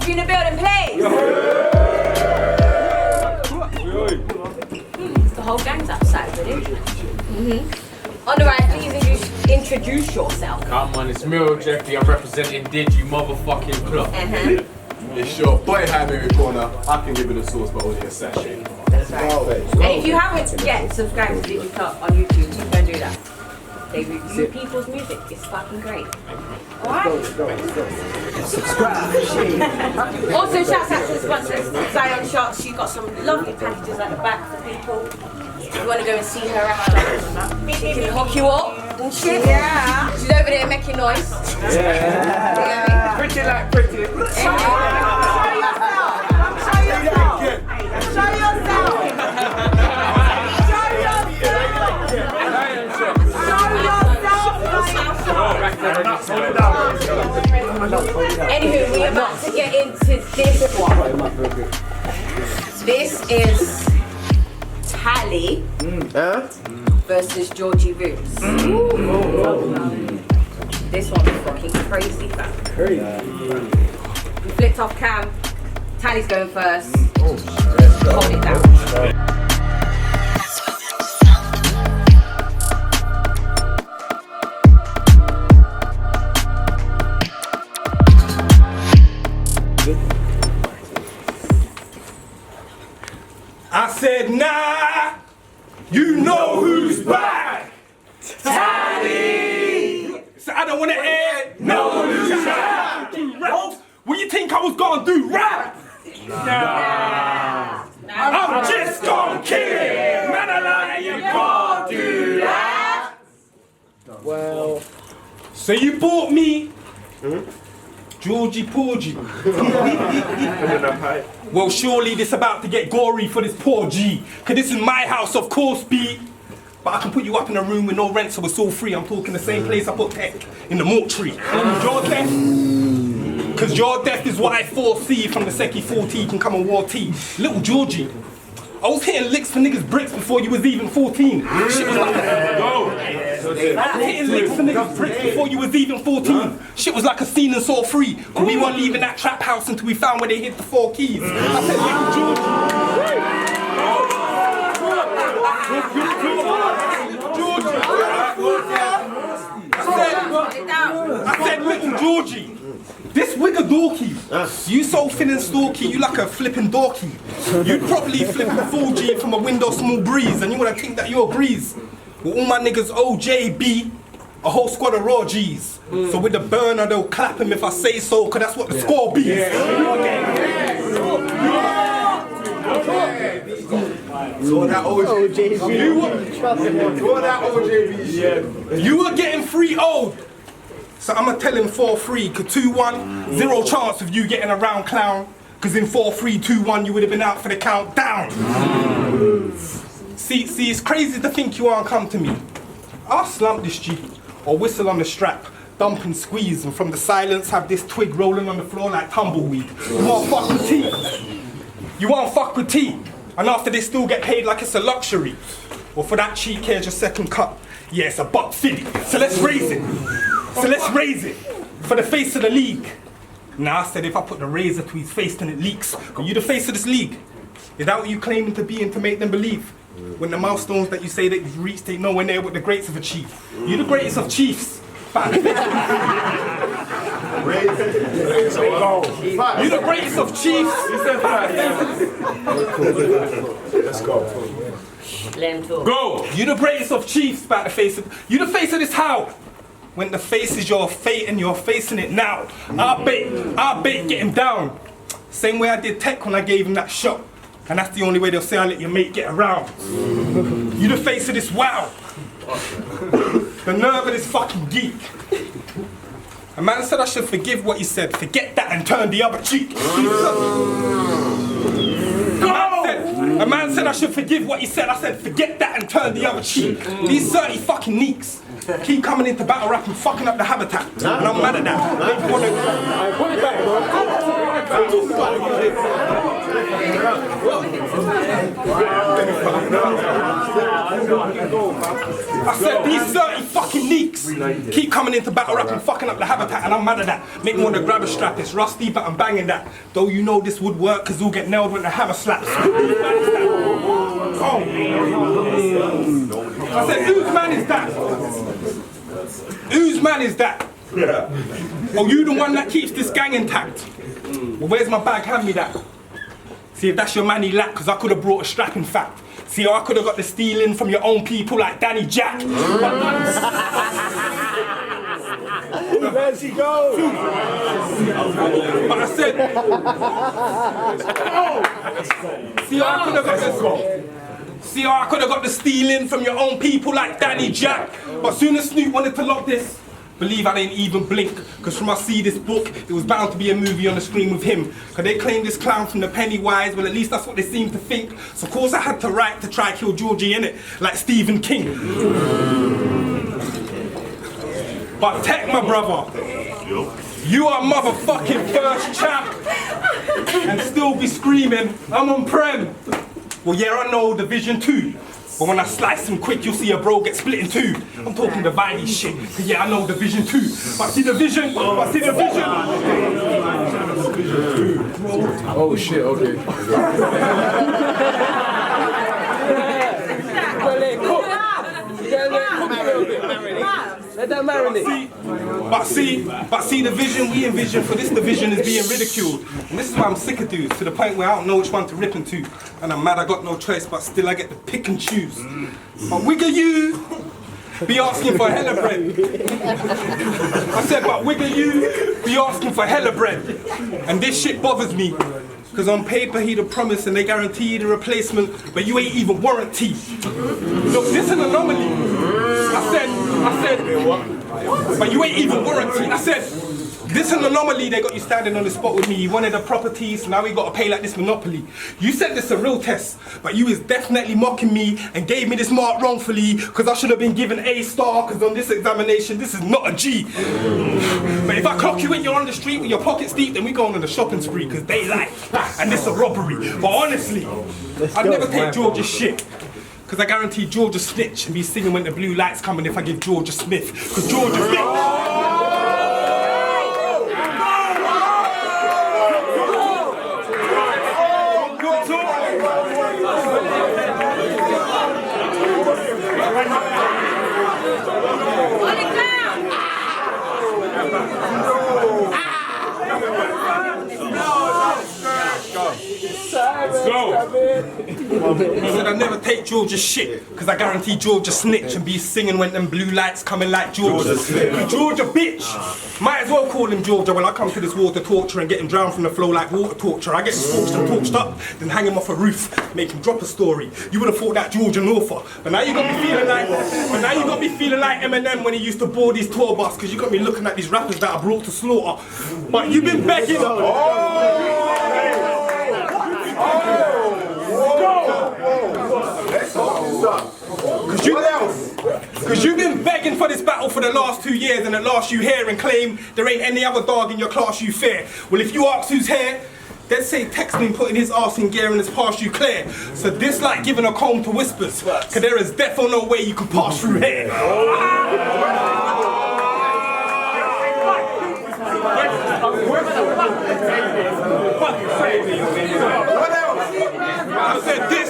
Georgie in the building, please. The whole gang's outside, really. On the right, please introduce yourself. Come on, it's me, Jeffy. I'm representing Digi motherfucking club. It's your boy Jaime in the corner. I can give you the sauce, but only a sachet. That's right. And if you haven't yet subscribed to Digi Club on YouTube, please go do that. They review people's music. It's fucking great. Alright? Subscribe. Also, shout out to the sponsors, Zion Shots. She's got some lovely packages at the back for people. If you want to go and see her after, she can hook you up and shit. Yeah. She's over there making noise. Yeah. Pretty like pretty. Show yourself. Show yourself. Show yourself. Anywho, we're about to get into this one. This is Tali versus Georgie RIZZ. This one's fucking crazy, fam. We flipped off cam. Tali's going first. Hold it down. I said, nah, you know who's back. Tali! So I don't want to air no who's back. What you think I was gonna do, rap? Nah. I'm just gonna kill it. Man, I like you can't do that. Well. So you bought me Georgie Porgy. Well, surely this about to get gory for this poor G. Cause this is my house, of course, B. But I can put you up in a room with no rent, so it's all free. I'm talking the same place I put Tech, in the mortuary. Your death? Cause your death is what I foresee from the Seki 40 can come and war tea. Little Georgie, I was hitting licks for niggas bricks before you was even 14. Shit was like I was hitting licks for niggas bricks before you was even 14. Shit was like a scene in Saw 3. But we weren't leaving that trap house until we found where they hid the 4 keys. I said, little Georgie. I said, little Georgie. This wigger dorky, you so thin and stalky, you like a flipping dorky. You'd probably flip a 4G from a window small breeze, and you wanna think that you're a breeze. Well, all my niggas OJB, a whole squad of raw G's. So with the burner, they'll clap him if I say so, cause that's what the score be. So that OJB. You were getting 3-0. So I'ma tell him 4-3, cause 2-1, 0 chance of you getting around, clown. Cause in 4-3, 2-1, you would have been out for the countdown. See, it's crazy to think you aren't come to me. I'll slump this G, or whistle on the strap, dump and squeeze, and from the silence have this twig rolling on the floor like tumbleweed. You wanna fuck with tea? You wanna fuck with tea? And after they still get paid like it's a luxury. Well, for that cheek, here's your second cup. Yeah, it's $1.50. So let's raise it. For the face of the league. Now I said if I put the razor to his face then it leaks. Are you the face of this league? Is that what you claiming to be and to make them believe? When the milestones that you say that you've reached ain't nowhere near what the greats have achieved. You the greatest of chiefs. You the greatest of chiefs. Let's go. Go! You the greatest of chiefs, about the face of. You the face of this how? When the face is your fate and you're facing it now. I'll bet get him down. Same way I did Tech when I gave him that shot. And that's the only way they'll say I let your mate get around. You the face of this wow. The nerve of this fucking geek. A man said I should forgive what he said. Forget that and turn the other cheek. A man said I should forgive what he said. I said forget that and turn the other cheek. These 30 fucking neeks keep coming into battle rap and fucking up the habitat. And I'm mad at that. Put it back, bro. I said these 30 fucking neeks Keep coming into battle rap and fucking up the habitat, and I'm mad at that. Make me want to grab a strap, it's rusty, but I'm banging that. Though you know this would work, cause we'll get nailed when the hammer slaps. Whose man is that? Oh. I said, whose man is that? Whose man is that? Oh, you the one that keeps this gang intact? Well, where's my bag? Hand me that. See if that's your manny lack, cause I could have brought a strap in fact. See, I could have got the stealing from your own people like Danny Jack. There she goes. But I said, see, I could have got this. See, I could have got the stealing from your own people like Danny Jack. But soon as Snoop wanted to lock this, believe I didn't even blink, cause from I see this book, it was bound to be a movie on the screen with him. Cause they claim this clown from the Pennywise, well at least that's what they seem to think. So of course I had to write to try kill Georgie in it, like Stephen King. But Tech, my brother, you are motherfucking first champ, and still be screaming, I'm on Prem. Well yeah, I know Division 2. But when I slice him quick, you'll see a bro get split in two. I'm talking divided shit, cause yeah, I know Division 2. But see the vision, but see the vision. Oh shit, okay. Let that marinate. But see the vision we envision for this division is being ridiculed. And this is why I'm sick of dudes, to the point where I don't know which one to rip into. And I'm mad I got no choice, but still I get to pick and choose. But wigger you be asking for hella bread. I said, but wigger you be asking for hella bread. And this shit bothers me. Cause on paper he'd have promised and they guaranteed a replacement, but you ain't even warranty. Look, this is an anomaly. I said, but you ain't even warranty. I said, this is an anomaly, they got you standing on the spot with me. You wanted a property, so now we gotta pay like this monopoly. You said this a real test, but you is definitely mocking me and gave me this mark wrongfully, cause I should have been given A star, cause on this examination, this is not a G. But if I clock you when you're on the street with your pockets deep, then we going on a shopping spree, cause they like, and this a robbery. But honestly, I'd never take George's shit. Cause I guarantee George a snitch and be singing when the blue lights coming if I give George a Smith. Cause George a bitch. Let's go. I said I never take George's shit, cause I guarantee George a snitch and be singing when them blue lights coming like George a snitch. George a bitch. Might as well call him Georgia when I come to this water torture and get him drowned from the flow like water torture. I get scorched and torched up, then hang him off a roof, make him drop a story. You would have thought that Georgia an author, but now you got me feeling like, Eminem when he used to board his tour bus, cause you got me looking at these rappers that I brought to slaughter. But you've been begging. Cause you've been begging for this battle for the last 2 years, and at last you hear and claim there ain't any other dog in your class you fear. Well, if you ask who's here, they'd say Tech's been putting his arse in gear and has passed you clear. So this like giving a comb to whispers, cause there is definitely no way you can pass through here. I said this,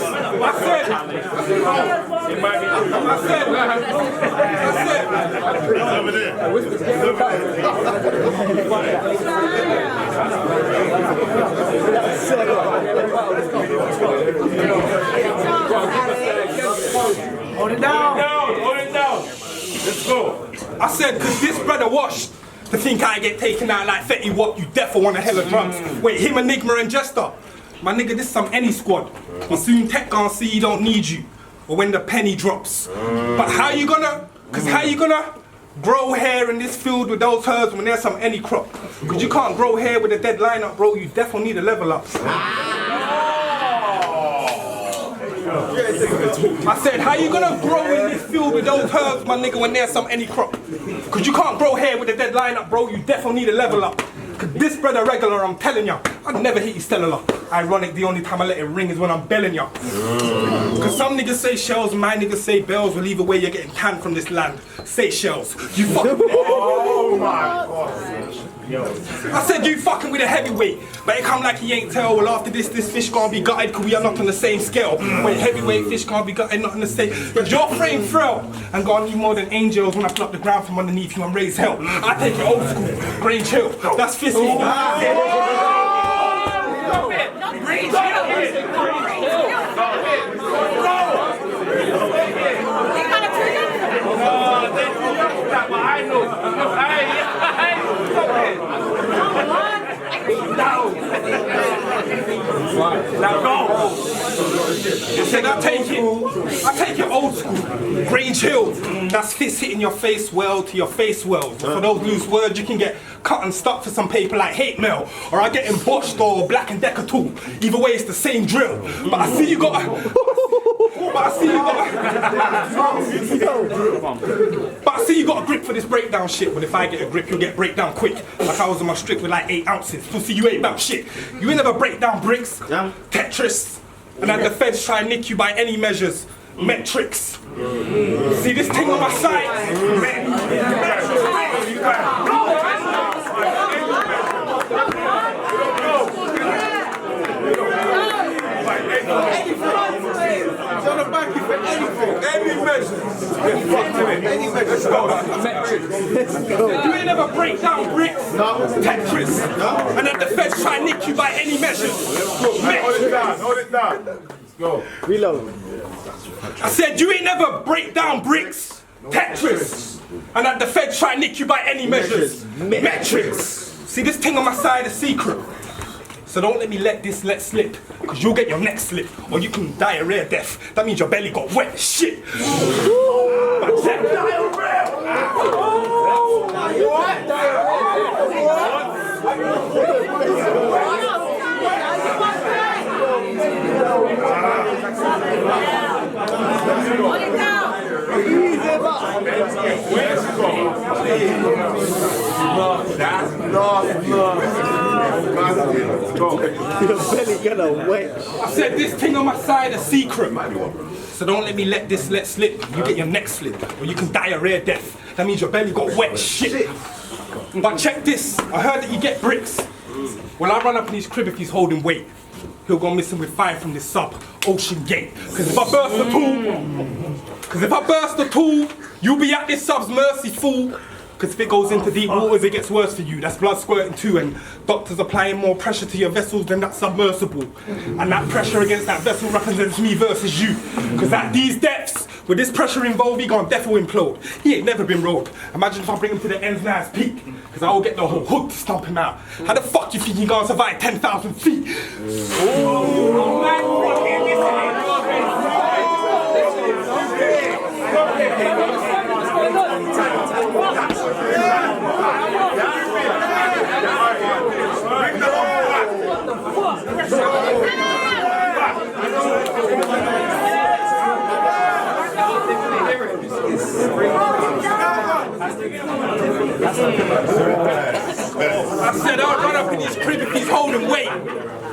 Hold it down. Let's go. I said, cause this brother washed. To think I get taken out like Fetty Wap, you defo want a hella drums. Wait, him, Enigma and Jester. My nigga, this some any squad. But soon Tech gon' see he don't need you. Or when the penny drops. But how you gonna grow hair in this field with those herbs when there's some any crop? Cause you can't grow hair with a dead lineup, bro, you defo need a level up. I said, how you gonna grow in this field with those herbs, my nigga, when there's some any crop? Cause you can't grow hair with a dead lineup, bro, you definitely need a level up. Cause this brother regular, I'm telling ya, I'd never hit you cellular. Ironic, the only time I let it ring is when I'm belling ya. Cause some niggas say shells, my niggas say bells. Well, either way, you're getting canned from this land. Say shells. You fucking with Oh my god. I said you fucking with a heavyweight, but it come like he ain't tell. Well, after this fish gonna be gutted, cause we are not on the same scale. When heavyweight fish can't be gutted, not on the same. Cause your frame frail, and gonna need more than angels when I pluck the ground from underneath you and raise hell. I take it old school, grain chill. That's fisty. Now go. I said I take it old school, grain chill. That's fist hitting your face well to your face well. For those loose words, you can get cut and stuck for some paper like hate mail, or I get emboshed or Black and Decker tool. Either way, it's the same drill. But I see you got. But I see you got a grip for this breakdown shit. But if I get a grip, you'll get breakdown quick. Like I was on my strip with like 8 ounces. Pussy, you ain't about shit. You ain't never break down bricks, Tetris, and then the feds try and nick you by any measures. Metrics. See this thing on my side? You ain't never break down bricks, Tetris, and then the feds try and nick you by any measures. Hold it down. Let's go. Reload. I said you ain't never break down bricks, Tetris, and then the feds try and nick you by any measures. Metrics. See this thing on my side is secret. So don't let me let slip, cause you'll get your neck slit, or you can die a rare death. That means your belly got wet shit. Your belly gonna wet. I said this thing on my side is secret. So don't let me let slip. You get your neck slit, or you can die a rare death. That means your belly got wet shit. But check this. I heard that you get bricks. Well, I run up in his crib if he's holding weight. He'll go missing with 5 from this sub, Ocean Gate. Cause if I burst the tool, you'll be at this sub's mercy, fool. Cause if it goes into deep waters, it gets worse for you. That's blood squirting too, and doctors applying more pressure to your vessels than that submersible. And that pressure against that vessel represents me versus you. Cause at these depths, with this pressure involved, he gon' defo implode. He ain't never been rolled. Imagine if I bring him to the ends now his peak. Cause I will get the whole hood to stomp him out. How the fuck you think he gonna survive 10,000 feet? I said I'll run up in his crib if he's holding weight.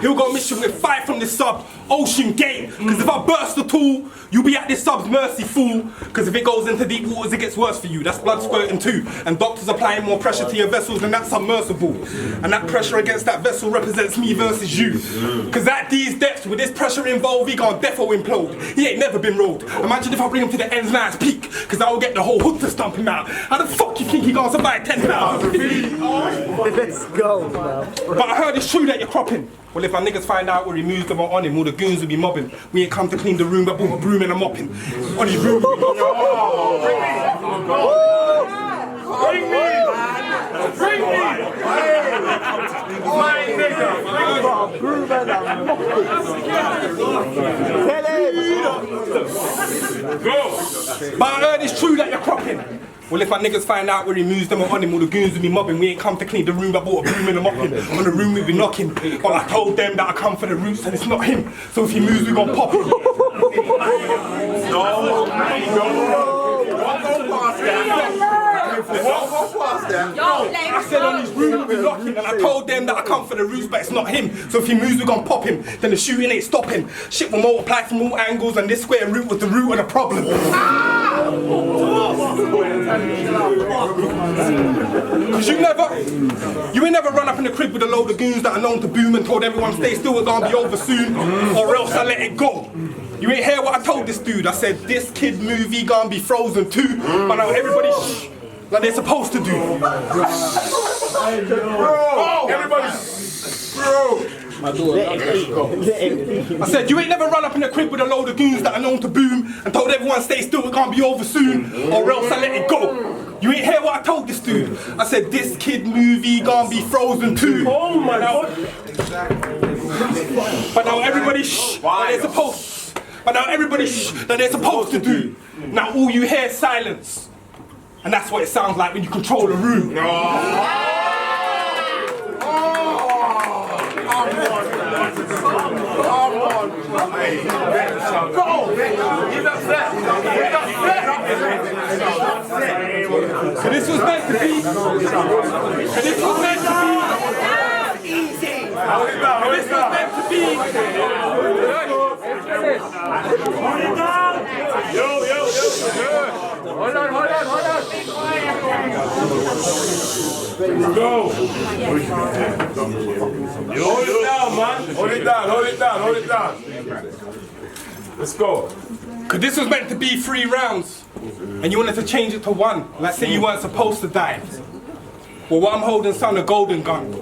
He'll go mission with 5 from this sub, Ocean Gate. Cause if I burst the tool, you'll be at this sub's mercy, fool. Cause if it goes into deep waters, it gets worse for you. That's blood squirting too. And doctors applying more pressure to your vessels than that submersible. And that pressure against that vessel represents me versus you. Cause at these depths, with this pressure involved, he gon' defo implode. He ain't never been rolled. Imagine if I bring him to the ends now his peak. Cause I will get the whole hood to stomp him out. How the fuck you think he gonna survive 10,000 feet? Let's go, man. But I heard it's true that you're cropping. Well, if our niggas find out where he moved them on him, all the goons will be mobbing. We ain't come to clean the room, but brought a broom and a mopping. On his room. Bring me! Bring me! My nigga! Broom and a mopping. Tell him. Go! But I heard it's true that you're cropping. Well, if our niggas find out where he moves them on him, all the goons will be mobbing. We ain't come to clean the room, but bought a broom and a mopping. On the room we be knocking. But I told them that I come for the roots and it's not him. So if he moves, we gon' pop him. No, don't go past that. I said on his room we're locking, and I told them that I come for the roots, but it's not him. So if he moves, we're gonna pop him. Then the shooting ain't stopping. Shit will multiply from all angles, and this square root was the root of the problem. Cause you ain't never run up in the crib with a load of goons that are known to boom and told everyone stay still, it's gonna be over soon, or else I let it go. You ain't hear what I told this dude. I said this kid movie gonna be frozen too, but now everybody shh, like they're supposed to do. Bro, everybody, bro. Let him be. I said, you ain't never run up in the crib with a load of goons that are known to boom and told everyone stay still, it can't be over soon, or else I let it go. You ain't hear what I told this dude. I said, this kid movie gonna be frozen too. Oh my God. But now everybody shh, like they're supposed. But now everybody shh, that they're supposed to do. Now all you hear is silence. And that's what it sounds like when you control a room. So this was meant to be. So this was meant to be. Easy. This was meant to be. Yo. Hold on. Go. Hold it down, man. Hold it down. Let's go. Cause this was meant to be 3 rounds, and you wanted to change it to 1. Let's say you weren't supposed to die. Well, what I'm holding, son, a golden gun.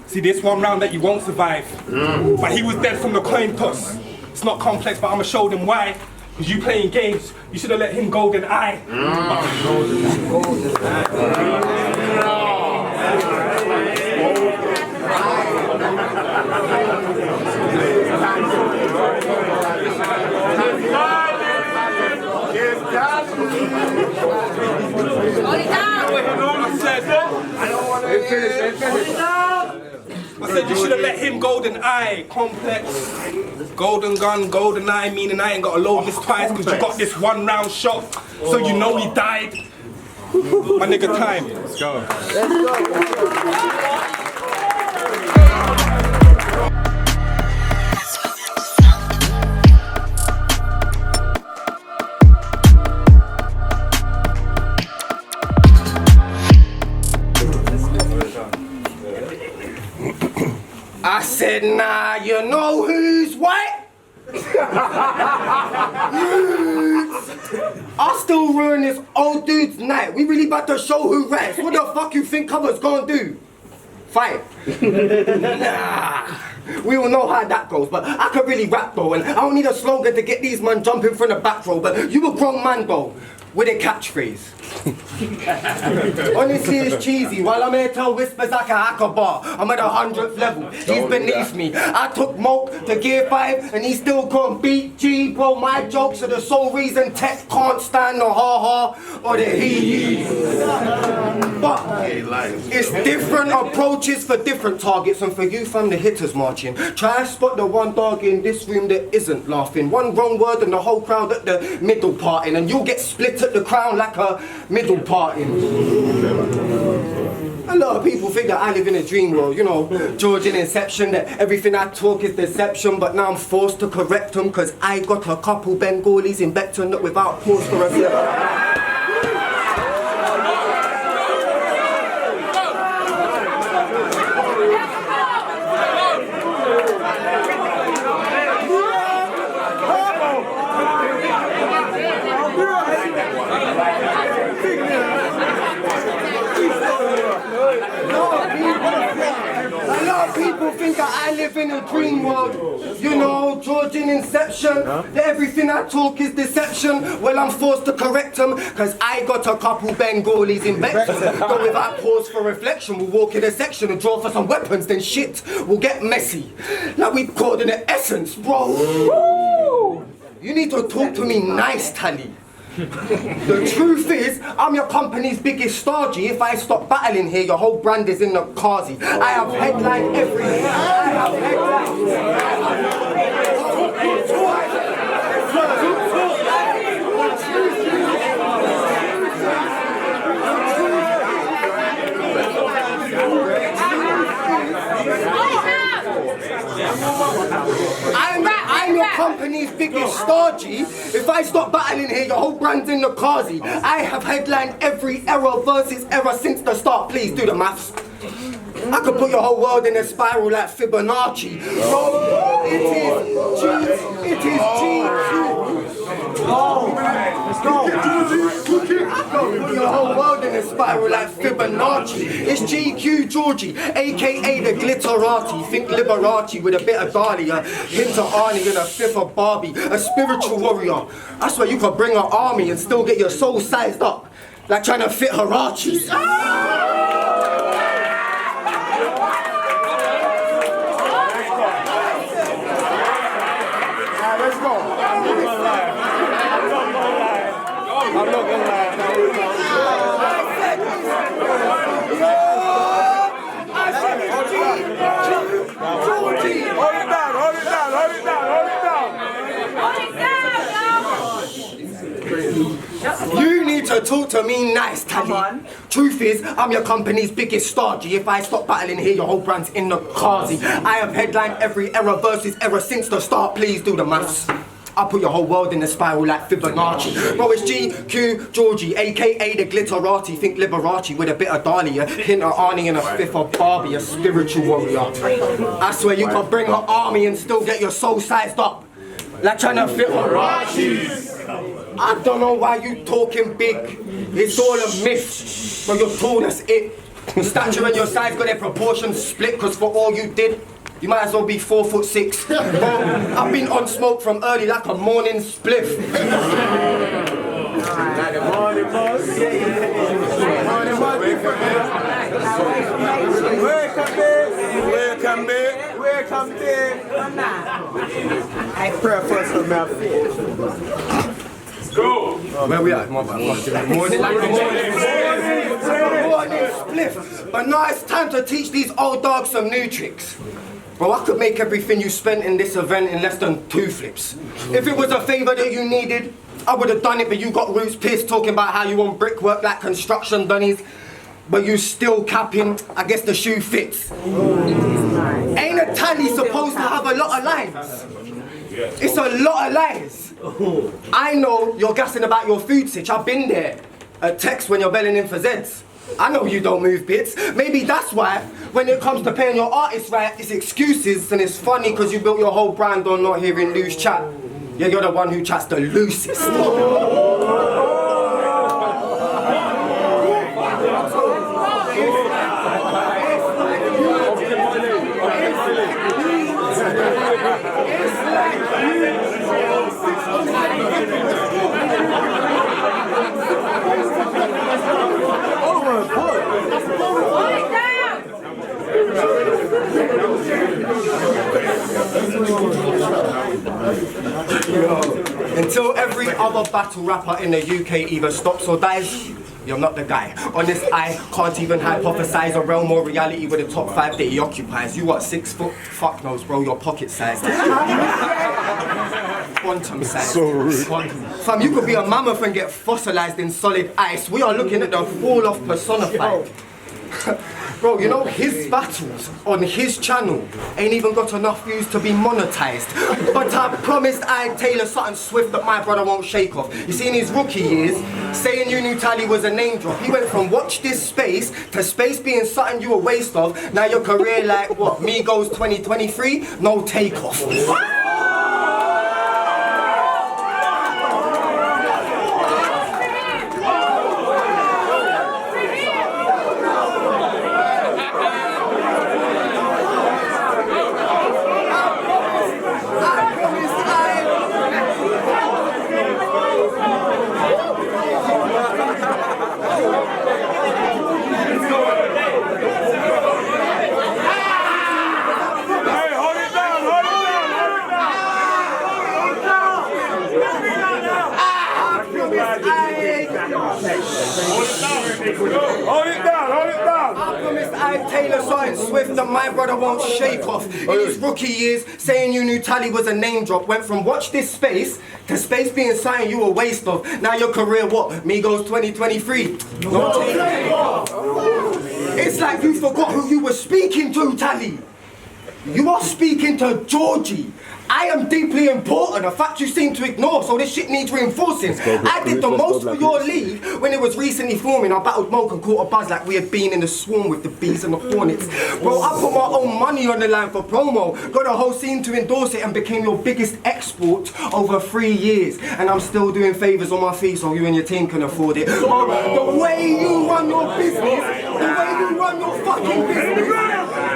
See, this 1 round that you won't survive. But he was dead from the coin toss. It's not complex, but I'ma show them why. Cause you playing games, you should have let him golden eye. I said you should have let him golden eye, complex. Golden gun, golden eye, meaning I ain't gotta load this twice because you got this 1 round shot, so you know he died. My nigga, time. Let's go. I said, nah, you know who's white? I still ruin this old dude's night. We really about to show who writes. What the fuck you think covers gonna do? Fight. Nah. We all know how that goes, but I can really rap though, and I don't need a slogan to get these man jumping from the back row, but you a grown man though, with a catchphrase. Honestly, it's cheesy. While I'm here tell whispers like a hacker bar, I'm at 100th level. He's beneath me. I took Moke to gear 5 and he still can't beat G. Bro, my jokes are the sole reason Tech can't stand the ha-ha or the hee-hee. But it's different approaches for different targets, and for you from the hitters marching. Try to spot the one dog in this room that isn't laughing. One wrong word and the whole crowd at the middle parting, and you'll get split at the crown like a middle parting. A lot of people think that I live in a dream world, you know, Georgie in Inception, that everything I talk is deception, but now I'm forced to correct them, cause I got a couple Bengalis in Beckton that without pause for a people think that I live in a dream world. You know, Georgie in Inception, that everything I talk is deception. Well, I'm forced to correct them, cause I got a couple Bengalis in Beckton. But without pause for reflection, we'll walk in a section and draw for some weapons, then shit will get messy. Like we called in the essence, bro. You need to talk to me nice, Tali. The truth is, I'm your company's biggest star, G. If I stop battling here, your whole brand is in the Kazi. I have headline every day. I have headline. biggest star, G. If I stop battling here, your whole brand's in the Kazi. I have headlined every era versus era since the start. Please do the maths. I could put your whole world in a spiral like Fibonacci. So it is GQ. Let's go. I could put your whole world in a spiral like Fibonacci. It's GQ Georgie, aka the Glitterati. Think Liberace with a bit of Tali, a hint of Arnie and a fifth of Barbie. A spiritual warrior. I swear you could bring an army and still get your soul sized up. Like trying to fit Harachis. Let's go. I'm not gonna lie. Hold it down, hold it down, hold it down, hold it down. You need to talk to me nice, Tali. Truth is, I'm your company's biggest star, G. If I stop battling here, your whole brand's in the Kazi. I have headlined every era versus era since the start. Please do the maths. I put your whole world in a spiral like Fibonacci. Bro, it's GQ Georgie, aka the Glitterati. Think Liberace with a bit of Tali, a hint of Arnie and a fifth of Barbie, a spiritual warrior. I swear you could bring an army and still get your soul sized up. Like trying to fit Harachis. I don't know why you talking big. It's all a myth. But you're tall, that's it. Your stature and your size got their proportions split, cause for all you did, you might as well be 4'6". Bro, I've been on smoke from early like a morning spliff. Like the morning buzz. Morning buzz. Welcome back. Welcome back. I pray for some of Go! Where we at? Morning like a morning spliff. But now it's time to teach these old dogs some new tricks. Bro, I could make everything you spent in this event in less than 2 flips. If it was a favour that you needed, I would have done it, but you got roots pissed talking about how you want brickwork like construction dunnies. But you still capping, I guess the shoe fits. Ain't a Tali supposed to have a lot of lines? It's a lot of lies. I know you're gassing about your food sitch, I've been there. A text when you're belling in for Zeds. I know you don't move bits. Maybe that's why, when it comes to paying your artists right, it's excuses, and it's funny because you built your whole brand on not hearing loose chat. Yeah, you're the one who chats the loosest. Until every other battle rapper in the UK either stops or dies, you're not the guy. On this, I can't even hypothesize a realm or reality with the top 5 that he occupies. You what, 6 foot? Fuck knows, bro, your pocket size. Quantum size. So rude. Fam, you could be a mammoth and get fossilized in solid ice. We are looking at the fall of personified. Bro, you know, his battles on his channel ain't even got enough views to be monetized. But I promised I'd tailor something swift that my brother won't shake off. You see, in his rookie years, saying you knew Tali was a name drop. He went from watch this space to space being something you a waste of. Now your career like, what, Migos 2023? No takeoff. Hold it down, hold it down. I promised I'd tailor something swift that my brother won't shake off. In his rookie years, saying you knew Tali was a name drop. Went from watch this space to space being something you a waste of. Now your career, what? Migos 2023? No takeoff. It's like you forgot who you were speaking to, Tali. You are speaking to Georgie. I am deeply important, a fact you seem to ignore, so this shit needs reinforcing. I did the most for your league when it was recently forming. I battled Moke and caught a buzz like we had been in a swarm with the bees and the hornets. Bro, I put my own money on the line for promo, got a whole scene to endorse it and became your biggest export over 3 years. And I'm still doing favours on my feet so you and your team can afford it. Bro, the way you run your business, the way you run your fucking business,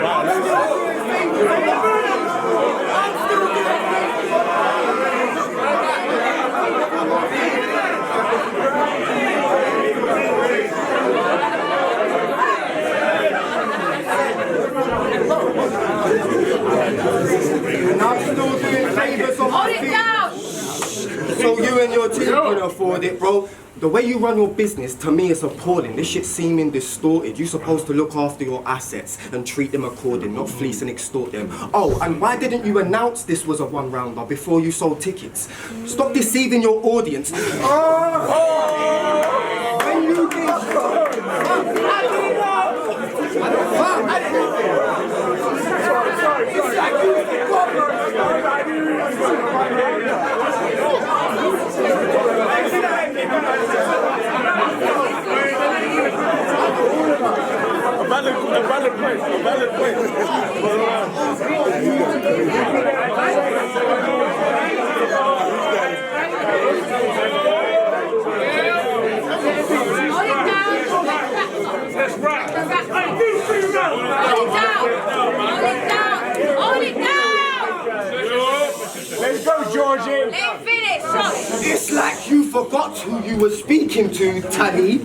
I'm still doing favours on my feet. I'm still doing favours. And I'm still doing favours on my feet. So you and your team can afford it, bro. The way you run your business, to me, it's appalling. This shit seeming distorted. You're supposed to look after your assets and treat them according, not fleece and extort them. Oh, and why didn't you announce this was a one-rounder before you sold tickets? Stop deceiving your audience. When you get A valid point. That's right. Hold it down. Let's go, Georgie. Let him finish. It's like you forgot who you were speaking to, Tali.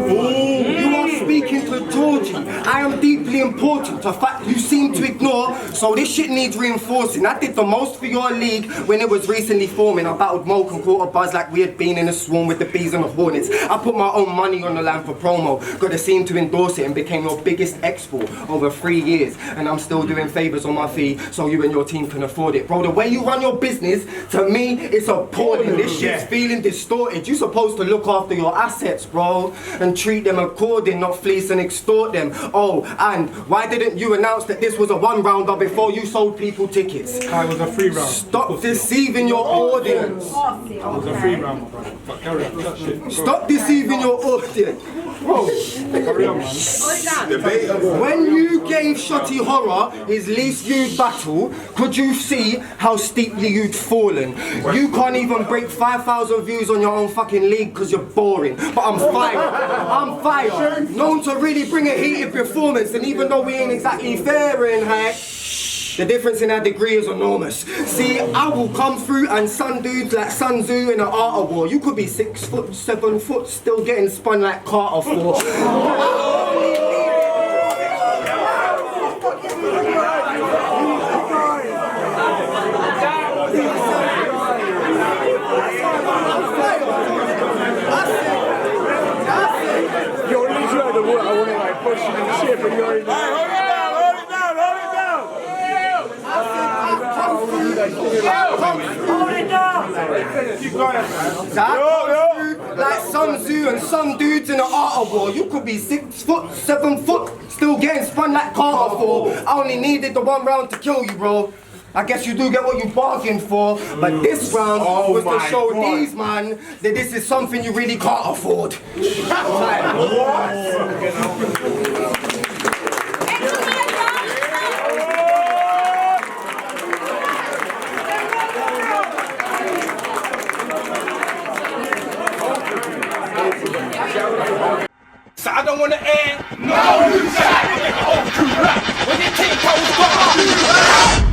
You are speaking to Georgie. I am deeply important, a fact you seem to ignore, so this shit needs reinforcing. I did the most for your league when it was recently forming. I battled Moke and caught a buzz like we had been in a swarm with the bees and the hornets. I put my own money on the line for promo, got a scene to endorse it and became your biggest export over 3 years. And I'm still doing favours on my fee so you and your team can afford it. Bro, the way you run your business, to me, it's appalling. This shit's feeling distorted. You're supposed to look after your assets, bro, and treat them according, not fleece and extort them. Oh, and why didn't you announce that this was a one-rounder before you sold people tickets? It was a free round. Stop deceiving your audience. It was a free round, bro. But carry on, that shit. Stop deceiving your audience. Bro, Carry on, man. when you gave Shotty Horror his least viewed battle, could you see how steeply you'd fallen? You can't even break 5,000 views on your own fucking league because you're boring. But I'm fire. Known to really bring a heated performance, and even though we ain't exactly Fahrenheit, the difference in our degree is enormous. See, I will come through and sun dudes like Sun Tzu in an art of war. You could be 6 foot, 7 foot, still getting spun like Carter for. You're literally the water. I want to like push you in the ship and you're in the... Hold it down. Keep going, man. Like Sun Tzu and some dudes in an art of war. You could be 6 foot, 7 foot, still getting spun like Carter for. I only needed the 1 round to kill you, bro. I guess you do get what you bargained for, but this round was to show these man that this is something you really can't afford. So I don't want to end. No, you shot. When your team goes